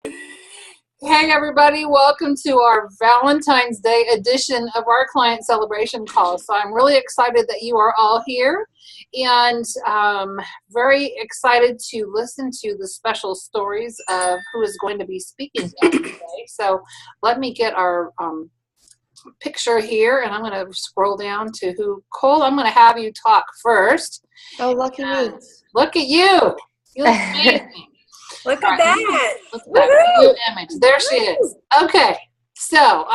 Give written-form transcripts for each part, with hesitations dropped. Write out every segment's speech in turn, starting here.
Hey everybody, welcome to our Valentine's Day edition of our client celebration call. So I'm really excited that you are all here and very excited to listen to the special stories of who is going to be speaking to us today. So let me get our picture here and I'm going to scroll down to who. Cole, I'm going to have you talk first. Oh, lucky me. Look at you. You look amazing. Look at that. Look at that cute image. There she is. Okay. So,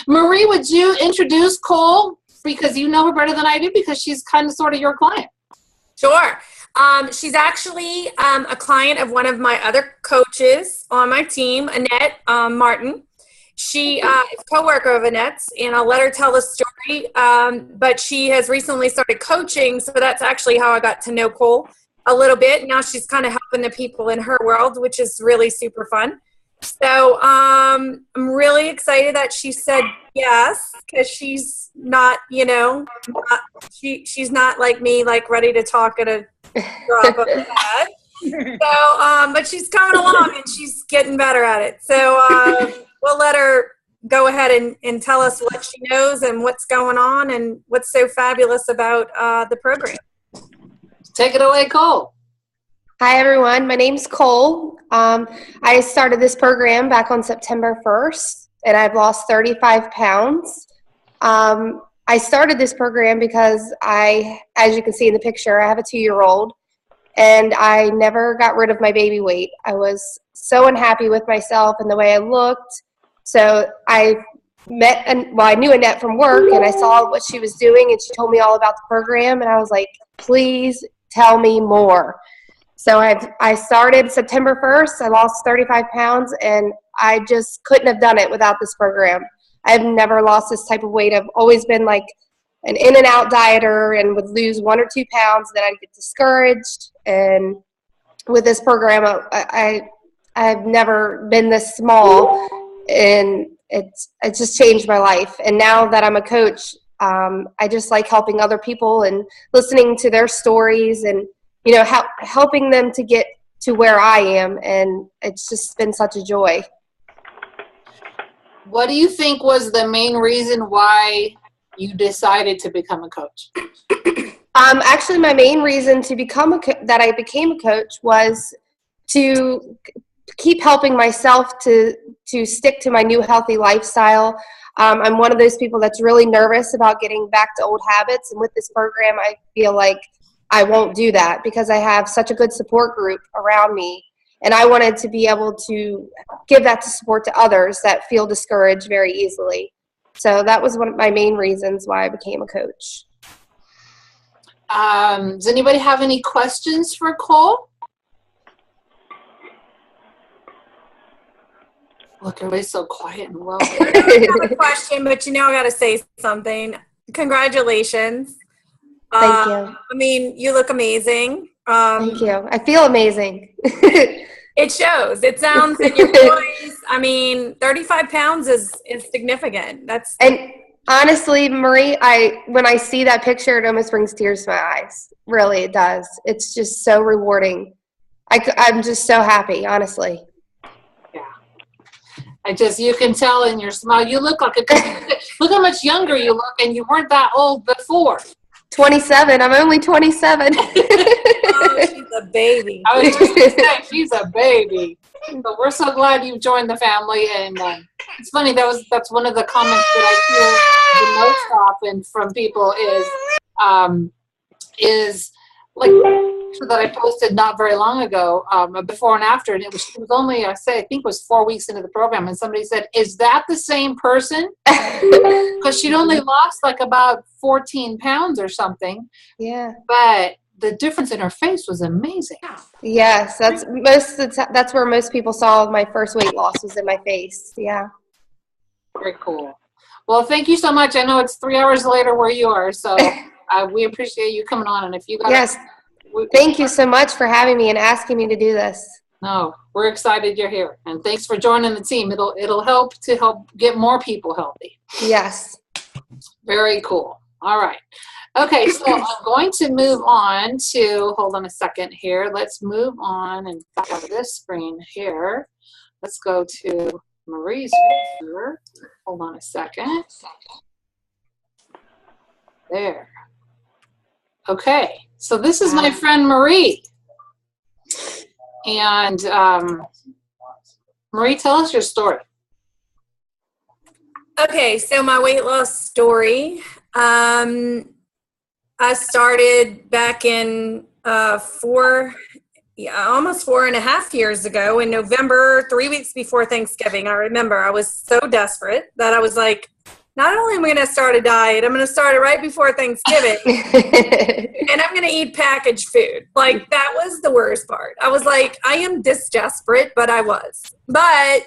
Marie, would you introduce Cole? Because you know her better than I do because she's kind of sort of your client. Sure. She's actually a client of one of my other coaches on my team, Annette Martin. She is a co-worker of Annette's, and I'll let her tell the story. But she has recently started coaching, so that's actually how I got to know Cole a little bit. Now she's kind of helping the people in her world, which is really super fun. So I'm really excited that she said yes, because she's not, she's not like me, like ready to talk at a drop of a hat. So, but she's coming along and she's getting better at it. So we'll let her go ahead and tell us what she knows and what's going on and what's so fabulous about the program. Take it away, Cole. Hi, everyone. My name's Cole. I started this program back on September 1st, and I've lost 35 pounds. I started this program because as you can see in the picture, I have a 2-year-old, and I never got rid of my baby weight. I was so unhappy with myself and the way I looked. So I knew Annette from work, and I saw what she was doing, and she told me all about the program, and I was like, please tell me more. So I started September 1st. I lost 35 pounds, and I just couldn't have done it without this program. I've never lost this type of weight. I've always been like an in and out dieter and would lose 1 or 2 pounds. Then I'd get discouraged. And with this program, I've never been this small, and it just changed my life. And now that I'm a coach, I just like helping other people and listening to their stories and, helping them to get to where I am. And it's just been such a joy. What do you think was the main reason why you decided to become a coach? Actually, my main reason to that I became a coach was to keep helping myself to stick to my new healthy lifestyle. I'm one of those people that's really nervous about getting back to old habits. And with this program, I feel like I won't do that because I have such a good support group around me. And I wanted to be able to give that support to others that feel discouraged very easily. So that was one of my main reasons why I became a coach. Does anybody have any questions for Cole? Look, everybody's so quiet and well. I don't have a question, but I got to say something. Congratulations. Thank you. I mean, you look amazing. Thank you. I feel amazing. It shows. It sounds in your voice. I mean, 35 pounds is significant. And honestly, Marie, when I see that picture, it almost brings tears to my eyes. Really, it does. It's just so rewarding. I'm just so happy, honestly. You can tell in your smile, you look like look how much younger you look, and you weren't that old before. 27. I'm only 27. Oh, she's a baby. I was just going to say, she's a baby. But we're so glad you joined the family, and it's funny, that's one of the comments that I hear the most often from people is like that I posted not very long ago, before and after, and it was only, I think it was 4 weeks into the program, and somebody said, is that the same person? Because she'd only lost like about 14 pounds or something. Yeah. But the difference in her face was amazing. Yes, that's where most people saw my first weight loss was in my face. Yeah. Very cool. Well, thank you so much. I know it's 3 hours later where you are, so we appreciate you coming on. And if you got yes. Thank you so much for having me and asking me to do this. No, we're excited you're here, and thanks for joining the team. It'll help get more people healthy. Yes. Very cool. All right. Okay, so I'm going to move on to, hold on a second here. Let's move on and back out of this screen here. Let's go to Marie's picture. Hold on a second. There. Okay, so this is my friend Marie. And Marie, tell us your story. Okay, so my weight loss story. I started back in almost 4.5 years ago in November, 3 weeks before Thanksgiving. I remember I was so desperate that I was like, not only am I going to start a diet, I'm going to start it right before Thanksgiving, and I'm going to eat packaged food. Like, that was the worst part. I was like, I am this desperate, but I was. But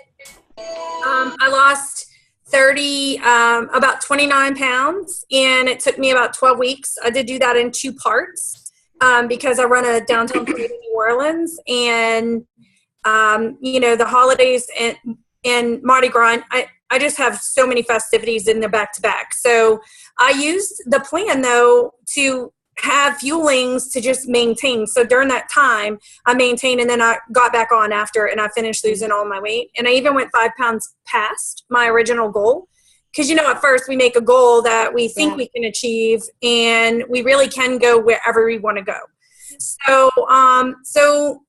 I lost about 29 pounds, and it took me about 12 weeks. I did do that in 2 parts because I run a downtown parade in New Orleans, and, the holidays and Mardi Gras, I just have so many festivities in the back-to-back. So I used the plan, though, to have fuelings to just maintain. So during that time, I maintained, and then I got back on after, and I finished losing all my weight. And I even went 5 pounds past my original goal. Because, at first we make a goal that we think we can achieve, and we really can go wherever we want to go. So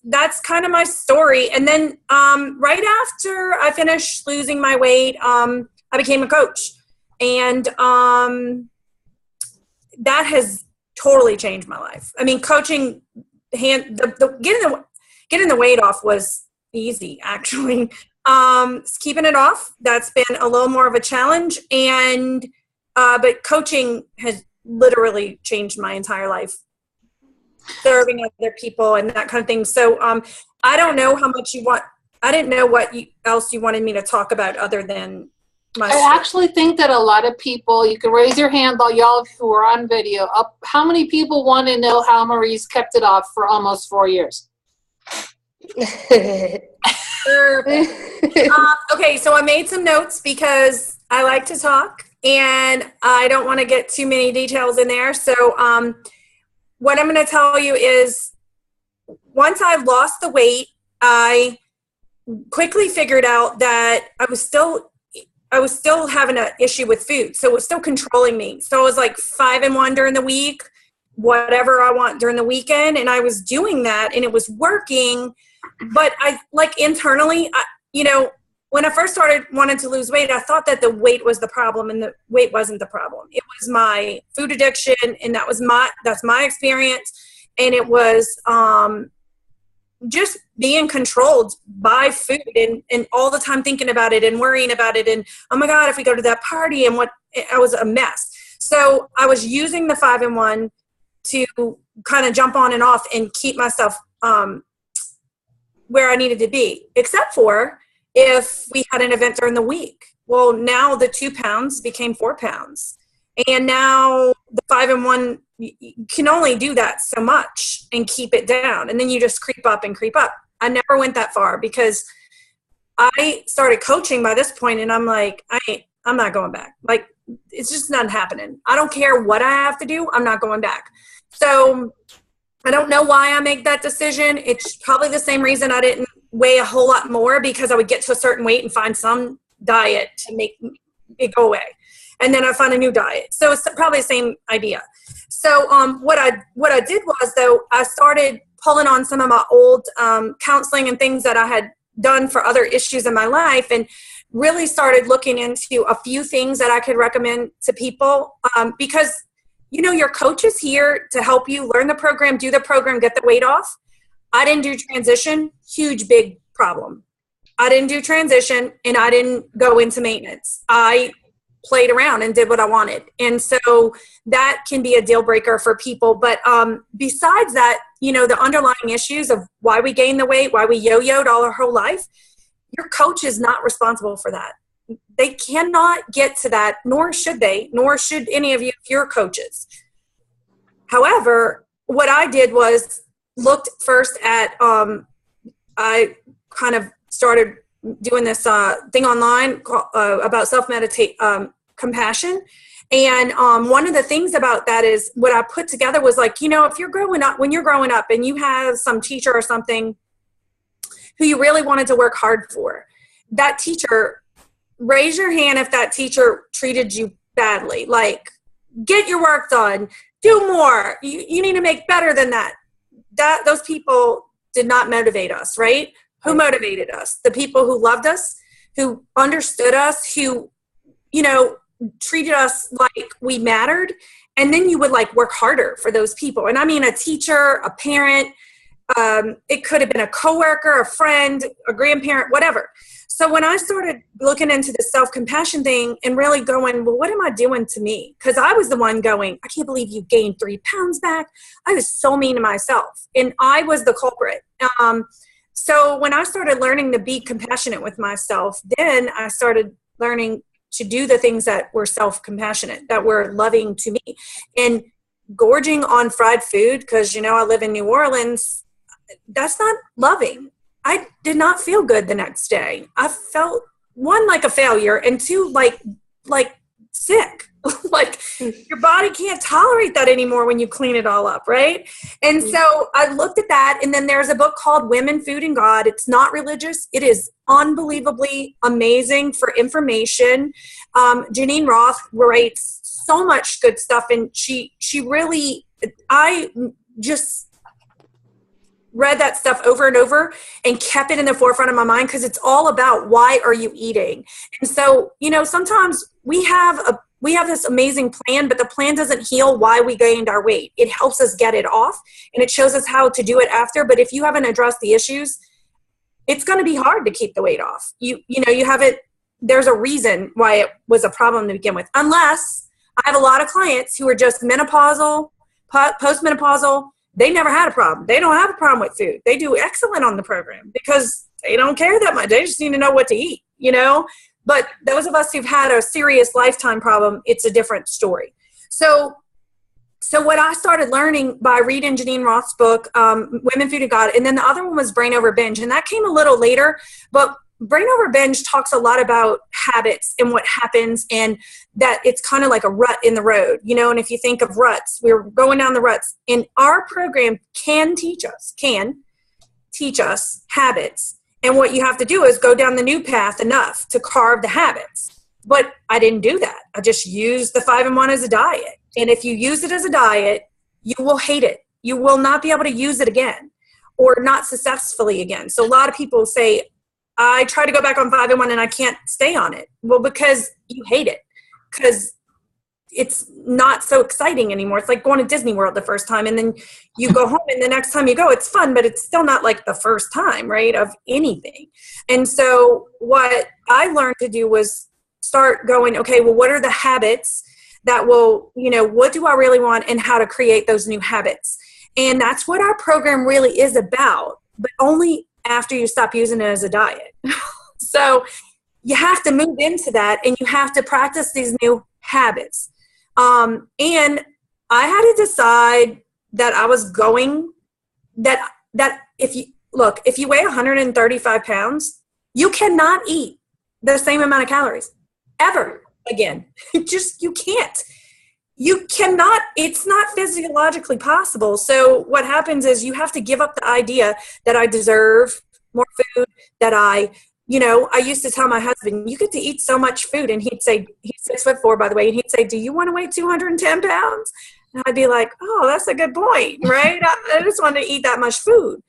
that's kind of my story. And then right after I finished losing my weight, I became a coach. And that has totally changed my life. I mean, coaching, getting the weight off was easy, actually. Keeping it off, that's been a little more of a challenge. And but coaching has literally changed my entire life. Serving other people and that kind of thing. So I don't know how much you want. I didn't know what else you wanted me to talk about other than my story. I actually think that a lot of people, you can raise your hand, y'all who are on video, up. How many people want to know how Marie's kept it off for almost 4 years? Okay, so I made some notes because I like to talk and I don't want to get too many details in there. So what I'm going to tell you is once I lost the weight, I quickly figured out that I was still having an issue with food. So it was still controlling me. So I was like 5 and 1 during the week, whatever I want during the weekend. And I was doing that and it was working. But I internally, when I first started wanting to lose weight, I thought that the weight was the problem, and the weight wasn't the problem. It was my food addiction, and that's my experience. And it was just being controlled by food and all the time thinking about it and worrying about it. And, oh my God, if we go to that party, and I was a mess. So I was using the 5 and 1 to kind of jump on and off and keep myself where I needed to be, except for if we had an event during the week. Well, now the 2 pounds became 4 pounds. And now the 5 and 1, you can only do that so much and keep it down. And then you just creep up and creep up. I never went that far because I started coaching by this point, and I'm like, I'm not going back. Like, it's just not happening. I don't care what I have to do. I'm not going back. So I don't know why I make that decision. It's probably the same reason I didn't weigh a whole lot more, because I would get to a certain weight and find some diet to make it go away. And then I find a new diet. So it's probably the same idea. So what I did was, though, I started pulling on some of my old counseling and things that I had done for other issues in my life, and really started looking into a few things that I could recommend to people because, your coach is here to help you learn the program, do the program, get the weight off. I didn't do transition, huge, big problem. I didn't do transition, and I didn't go into maintenance. I played around and did what I wanted. And so that can be a deal breaker for people. But besides that, the underlying issues of why we gained the weight, why we yo-yoed all our whole life, your coach is not responsible for that. They cannot get to that, nor should they, nor should any of you if you're coaches. However, what I did was looked first at, I kind of started doing this thing online about SelfCompassion. And one of the things about that is what I put together was like, if you're growing up, when you're growing up and you have some teacher or something who you really wanted to work hard for. That teacher, raise your hand if that teacher treated you badly. Like, get your work done, do more. You need to make better than that. Those people did not motivate us, right? Who motivated us? The people who loved us, who understood us, who, treated us like we mattered. And then you would like work harder for those people. And I mean, a teacher, a parent, it could have been a coworker, a friend, a grandparent, whatever. So when I started looking into the self-compassion thing and really going, well, what am I doing to me? Because I was the one going, I can't believe you gained 3 pounds back. I was so mean to myself. And I was the culprit. So when I started learning to be compassionate with myself, then I started learning to do the things that were self-compassionate, that were loving to me. And gorging on fried food, because, I live in New Orleans, that's not loving. I did not feel good the next day. I felt, 1, like a failure, and 2, like sick. Like your body can't tolerate that anymore when you clean it all up, right? And so I looked at that, and then there's a book called Women, Food, and God. It's not religious. It is unbelievably amazing for information. Janine Roth writes so much good stuff, and she really, I just read that stuff over and over and kept it in the forefront of my mind, because it's all about why are you eating. And so, sometimes we have this amazing plan, but the plan doesn't heal why we gained our weight. It helps us get it off, and it shows us how to do it after. But if you haven't addressed the issues, it's going to be hard to keep the weight off. You haven't, there's a reason why it was a problem to begin with. Unless I have a lot of clients who are just menopausal, postmenopausal. They never had a problem. They don't have a problem with food. They do excellent on the program because they don't care that much. They just need to know what to eat, But those of us who've had a serious lifetime problem, it's a different story. So what I started learning by reading Janine Roth's book, Women, Food, and God, and then the other one was Brain Over Binge, and that came a little later, but Brain Over Binge talks a lot about habits and what happens, and that it's kind of like a rut in the road, and if you think of ruts, we're going down the ruts, and our program can teach us habits. And what you have to do is go down the new path enough to carve the habits. But I didn't do that. I just used the 5-in-1 as a diet. And if you use it as a diet, you will hate it. You will not be able to use it again, or not successfully again. So a lot of people say, I try to go back on 5-in-1 and I can't stay on it. Well, because you hate it. Because it's not so exciting anymore. It's like going to Disney World the first time, and then you go home, and the next time you go, it's fun, but it's still not like the first time, right, of anything. And so what I learned to do was start going, okay, well, what are the habits that will, what do I really want, and how to create those new habits? And that's what our program really is about, but only after you stop using it as a diet. So you have to move into that, and you have to practice these new habits. And I had to decide that I was going, that if you weigh 135 pounds, you cannot eat the same amount of calories ever again. You can't. You cannot, it's not physiologically possible. So what happens is you have to give up the idea that I deserve more food, that I used to tell my husband, you get to eat so much food. And he'd say, he's 6'4", by the way. And he'd say, do you want to weigh 210 pounds? And I'd be like, oh, that's a good point, right? I just want to eat that much food.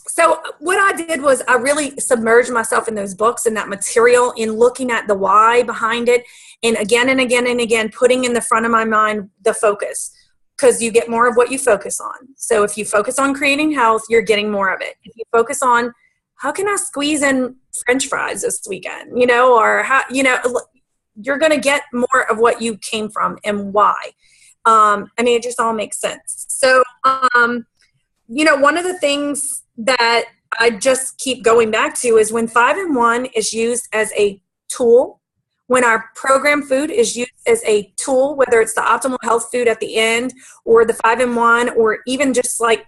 So what I did was I really submerged myself in those books and that material, in looking at the why behind it. And again and again and again, putting in the front of my mind the focus, because you get more of what you focus on. So if you focus on creating health, you're getting more of it. If you focus on, how can I squeeze in French fries this weekend, or how, you're going to get more of what you came from and why. It just all makes sense. So, one of the things that I just keep going back to is when 5-in-1 is used as a tool, when our program food is used as a tool, whether it's the optimal health food at the end, or the 5-in-1, or even just like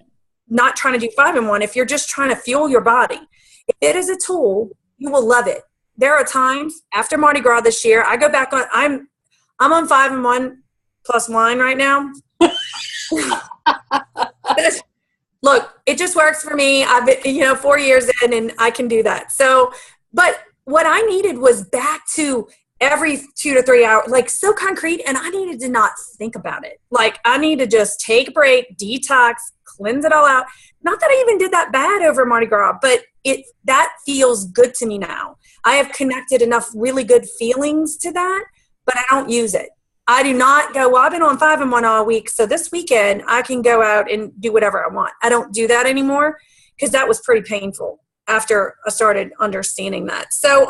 not trying to do 5-in-1, if you're just trying to fuel your body, if it is a tool, you will love it. There are times after Mardi Gras this year, I go back on, I'm on 5-in-1 plus wine right now. Look, It just works for me. I've been, 4 years in, and I can do that. So, but what I needed was back to every 2 to 3 hours, like so concrete, and I needed to not think about it. Like I need to just take a break, detox, cleanse it all out. Not that I even did that bad over Mardi Gras, but that feels good to me now. I have connected enough really good feelings to that, but I don't use it. I do not go, well, I've been on 5-in-1 all week, so this weekend I can go out and do whatever I want. I don't do that anymore because that was pretty painful after I started understanding that. So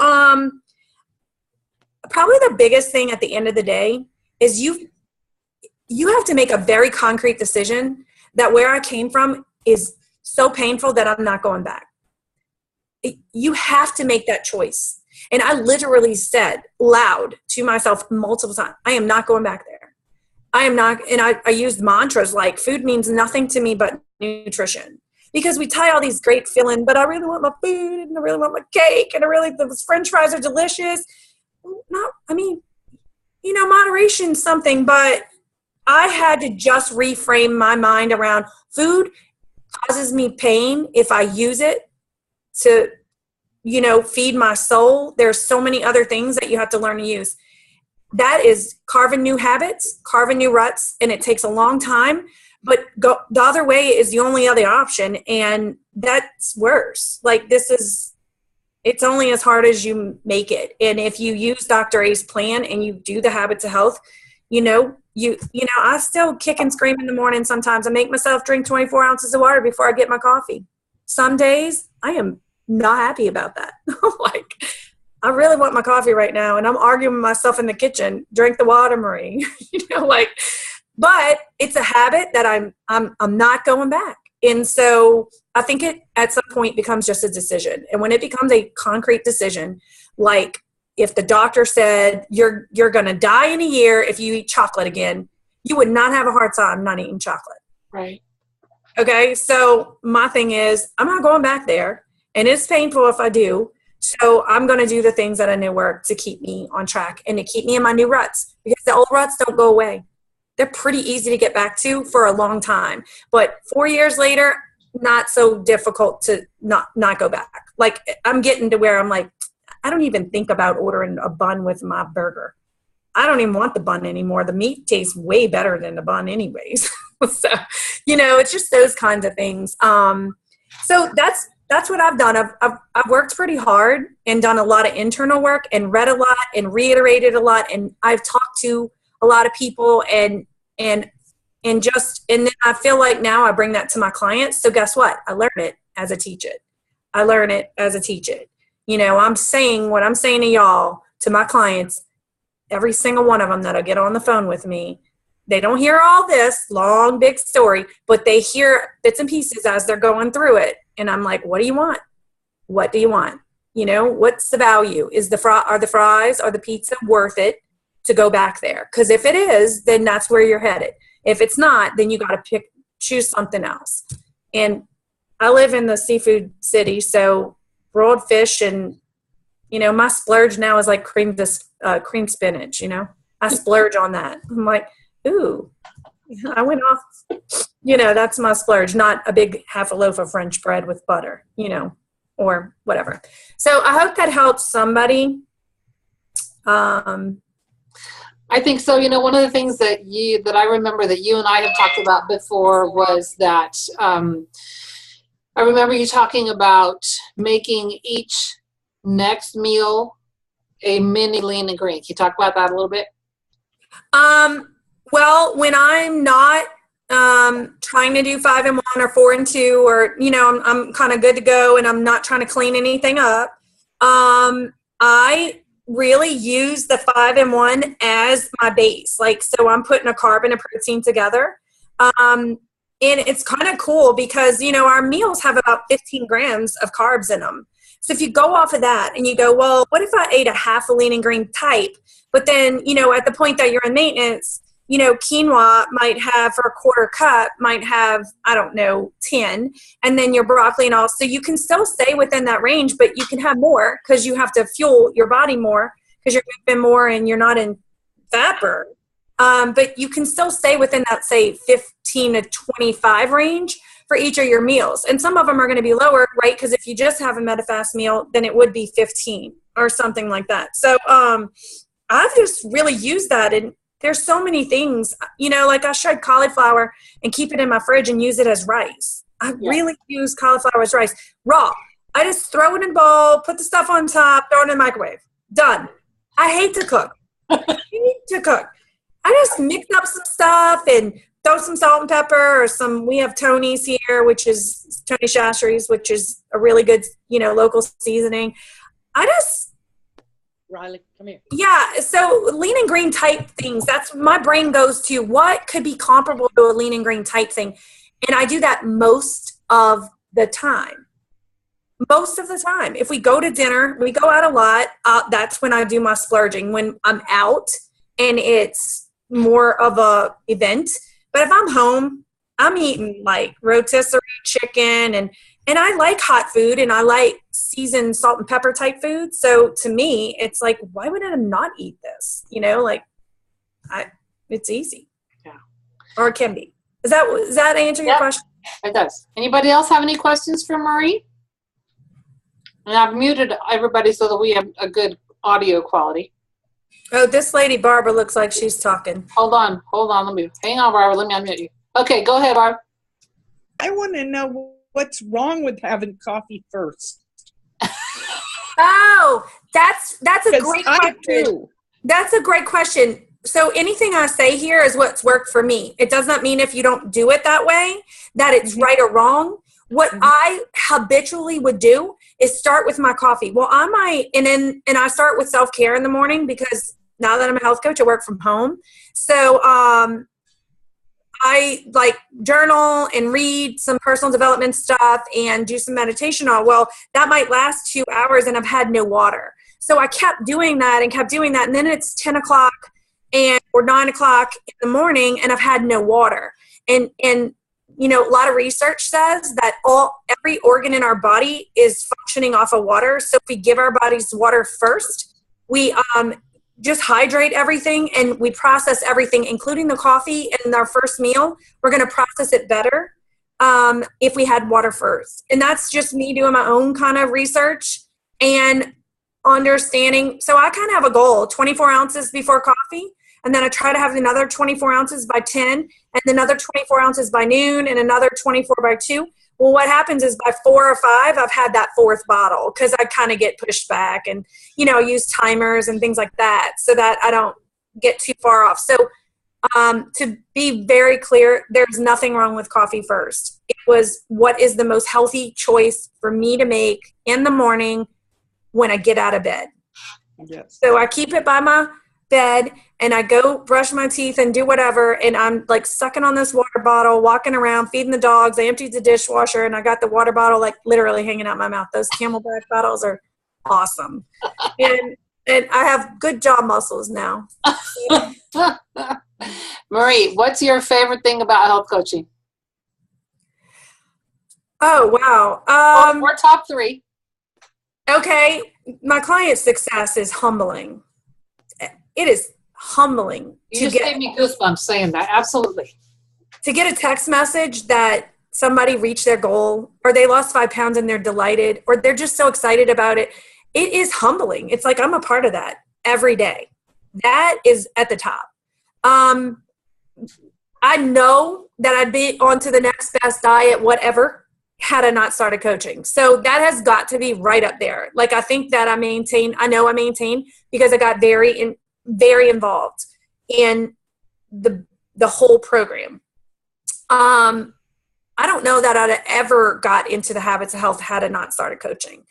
probably the biggest thing at the end of the day is you have to make a very concrete decision that where I came from is so painful that I'm not going back. You have to make that choice. And I literally said loud to myself multiple times, I am not going back there. I am not. And I used mantras like food means nothing to me but nutrition. Because we tie all these great feelings, but I really want my food and I really want my cake and the French fries are delicious. Moderation's something, but I had to just reframe my mind around food causes me pain if I use it to, feed my soul. There's so many other things that you have to learn to use. That is carving new habits, carving new ruts, and it takes a long time, but the other way is the only other option, and that's worse. Like it's only as hard as you make it. And if you use Dr. A's plan and you do the habits of health, I still kick and scream in the morning sometimes. I make myself drink 24 ounces of water before I get my coffee. Some days I am not happy about that. Like, I really want my coffee right now, and I'm arguing with myself in the kitchen. Drink the water, Marie. But it's a habit that I'm not going back. And so I think it at some point becomes just a decision. And when it becomes a concrete decision, like if the doctor said you're going to die in a year if you eat chocolate again, you would not have a hard time not eating chocolate. Right. Okay. So my thing is I'm not going back there, and it's painful if I do. So I'm going to do the things that I know work to keep me on track and to keep me in my new ruts, because the old ruts don't go away. They're pretty easy to get back to for a long time. But 4 years later, not so difficult to not go back. Like I'm getting to where I'm like, I don't even think about ordering a bun with my burger. I don't even want the bun anymore. The meat tastes way better than the bun anyways. So, it's just those kinds of things. So that's what I've done. I've worked pretty hard and done a lot of internal work and read a lot and reiterated a lot. And I've talked to a lot of people and then I feel like now I bring that to my clients. So guess what? I learn it as I teach it. I'm saying what I'm saying to y'all, to my clients, every single one of them that'll get on the phone with me. They don't hear all this long, big story, but they hear bits and pieces as they're going through it. And I'm like, what do you want? What do you want? What's the value? Are the fries or the pizza worth it to go back there? Because if it is, then that's where you're headed. If it's not, then you got to choose something else. And I live in the seafood city, so rolled fish and, my splurge now is like cream spinach, I splurge on that. I'm like, ooh, I went off, that's my splurge, not a big half a loaf of French bread with butter, or whatever. So I hope that helps somebody. I think so. One of the things that I remember that you and I have talked about before was that I remember you talking about making each next meal a mini lean and green. Can you talk about that a little bit? Well, when I'm not trying to do 5-in-1 or 4-in-2, or I'm kind of good to go and I'm not trying to clean anything up, I really use the 5-in-1 as my base. Like, so I'm putting a carb and a protein together. And it's kind of cool because, our meals have about 15 grams of carbs in them. So if you go off of that and you go, well, what if I ate a half a lean and green type? But then, at the point that you're in maintenance, quinoa might have, for a quarter cup, might have, 10, and then your broccoli and all. So you can still stay within that range, but you can have more because you have to fuel your body more because you're moving more and you're not in fat burn. But you can still stay within that, say, 15 to 25 range for each of your meals. And some of them are going to be lower, right? Because if you just have a MetaFast meal, then it would be 15 or something like that. So I've just really used that. And there's so many things, you know, like I shred cauliflower and keep it in my fridge and use it as rice. I really use cauliflower as rice. Raw. I just throw it in a bowl, put the stuff on top, throw it in the microwave. Done. I hate to cook. I just mix up some stuff and throw some salt and pepper or we have Tony's here, which is Tony Shashery's, which is a really good, you know, local seasoning. Riley, come here. Yeah, so lean and green type things, that's my brain goes to what could be comparable to a lean and green type thing. And I do that most of the time. Most of the time. If we go to dinner, we go out a lot, that's when I do my splurging, when I'm out and it's more of a event. But if I'm home, I'm eating like rotisserie chicken and I like hot food and I like seasoned salt and pepper type food. So to me, it's like, why would I not eat this? You know, like it's easy. Yeah. Or it can be. Does that answer your question? It does. Anybody else have any questions for Marie? And I've muted everybody so that we have a good audio quality. Oh, this lady, Barbara, looks like she's talking. Hold on. Hang on, Barbara. Let me unmute you. Okay, go ahead, Barbara. I want to know what's wrong with having coffee first. Oh, that's a great question. Do. That's a great question. So anything I say here is what's worked for me. It does not mean if you don't do it that way, that it's right or wrong. What I habitually would do is start with my coffee. Well, and I start with self-care in the morning because now that I'm a health coach, I work from home. So I like journal and read some personal development stuff and do some meditation on. Well, that might last 2 hours and I've had no water. So I kept doing that. And then it's 10 o'clock or 9 o'clock in the morning and I've had no water. And you know, a lot of research says that every organ in our body is functioning off of water. So if we give our bodies water first, we just hydrate everything and we process everything, including the coffee in our first meal. We're going to process it better if we had water first. And that's just me doing my own kind of research and understanding. So I kind of have a goal, 24 ounces before coffee. And then I try to have another 24 ounces by 10 and another 24 ounces by noon and another 24 by 2. Well, what happens is by 4 or 5, I've had that fourth bottle because I kind of get pushed back and, you know, use timers and things like that so that I don't get too far off. So to be very clear, there's nothing wrong with coffee first. It was what is the most healthy choice for me to make in the morning when I get out of bed. Yes. So I keep it by my bed and I go brush my teeth and do whatever and I'm like sucking on this water bottle, walking around, feeding the dogs. I emptied the dishwasher and I got the water bottle like literally hanging out my mouth. Those Camelback bottles are awesome. And I have good jaw muscles now. Marie, what's your favorite thing about health coaching? Oh, wow. Or top 3. Okay. My client success is humbling. It is humbling. You just gave me goosebumps saying that. Absolutely. To get a text message that somebody reached their goal or they lost 5 pounds and they're delighted or they're just so excited about it. It is humbling. It's like I'm a part of that every day. That is at the top. I know that I'd be on to the next best diet, whatever, had I not started coaching. So that has got to be right up there. Like I think that I maintain because I got very involved in the whole program. I don't know that I'd ever got into the habits of health had I not started coaching.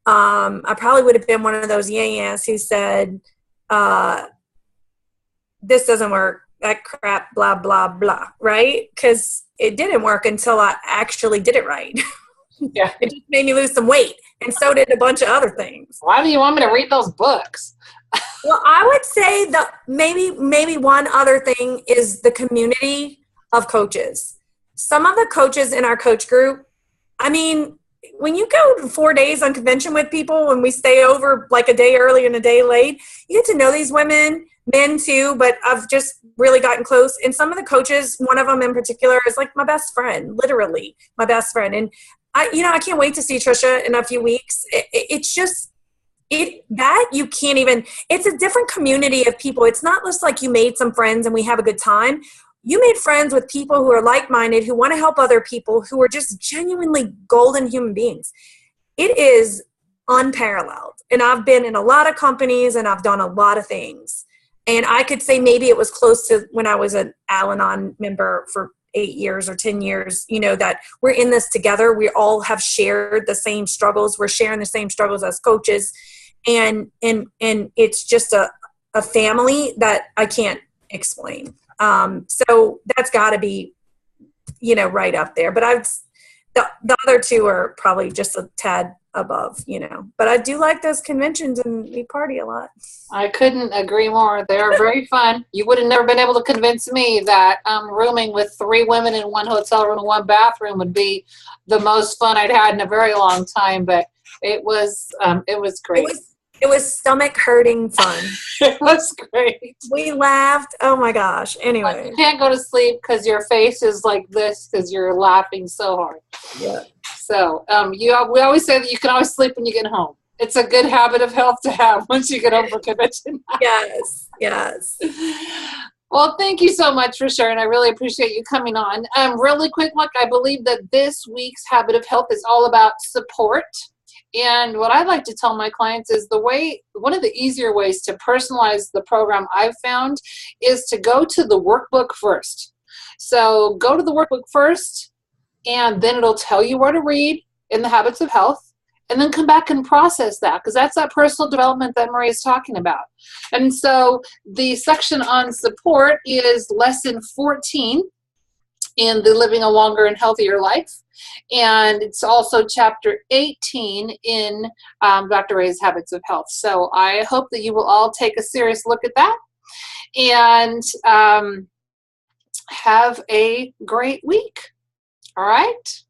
I probably would have been one of those yes who said, this doesn't work, that crap, blah, blah, blah, right? Because it didn't work until I actually did it right. Yeah. It just made me lose some weight, and so did a bunch of other things. Why do you want me to read those books? Well, I would say that maybe one other thing is the community of coaches. Some of the coaches in our coach group, I mean, when you go 4 days on convention with people and we stay over like a day early and a day late, you get to know these women. men too, but I've just really gotten close. And some of the coaches, one of them in particular is like my best friend, literally my best friend. And I can't wait to see Trisha in a few weeks. It's just, that you can't even, it's a different community of people. It's not just like you made some friends and we have a good time. You made friends with people who are like-minded, who want to help other people, who are just genuinely golden human beings. It is unparalleled. And I've been in a lot of companies and I've done a lot of things. And I could say maybe it was close to when I was an Al-Anon member for 8 years or 10 years, that we're in this together. We all have shared the same struggles. We're sharing the same struggles as coaches. And it's just a family that I can't explain. So that's got to be, right up there. But the other two are probably just a tad above, But I do like those conventions and we party a lot. I couldn't agree more. They're very fun. You would have never been able to convince me that rooming with 3 women in one hotel room and 1 bathroom would be the most fun I'd had in a very long time. But it was great. It was stomach hurting fun. It was great. We laughed. Oh my gosh. Anyway. You can't go to sleep because your face is like this because you're laughing so hard. Yeah. So we always say that you can always sleep when you get home. It's a good habit of health to have once you get home for convention. Yes. Well, thank you so much for sharing. I really appreciate you coming on. Really quick, look, I believe that this week's habit of health is all about support. And what I like to tell my clients is one of the easier ways to personalize the program I've found is to go to the workbook first. So go to the workbook first, and then it'll tell you where to read in the habits of health, and then come back and process that, because that's that personal development that Maria is talking about. And so the section on support is lesson 14 in the Living a Longer and Healthier Life. And it's also chapter 18 in Dr. Ray's Habits of Health. So I hope that you will all take a serious look at that and have a great week. All right?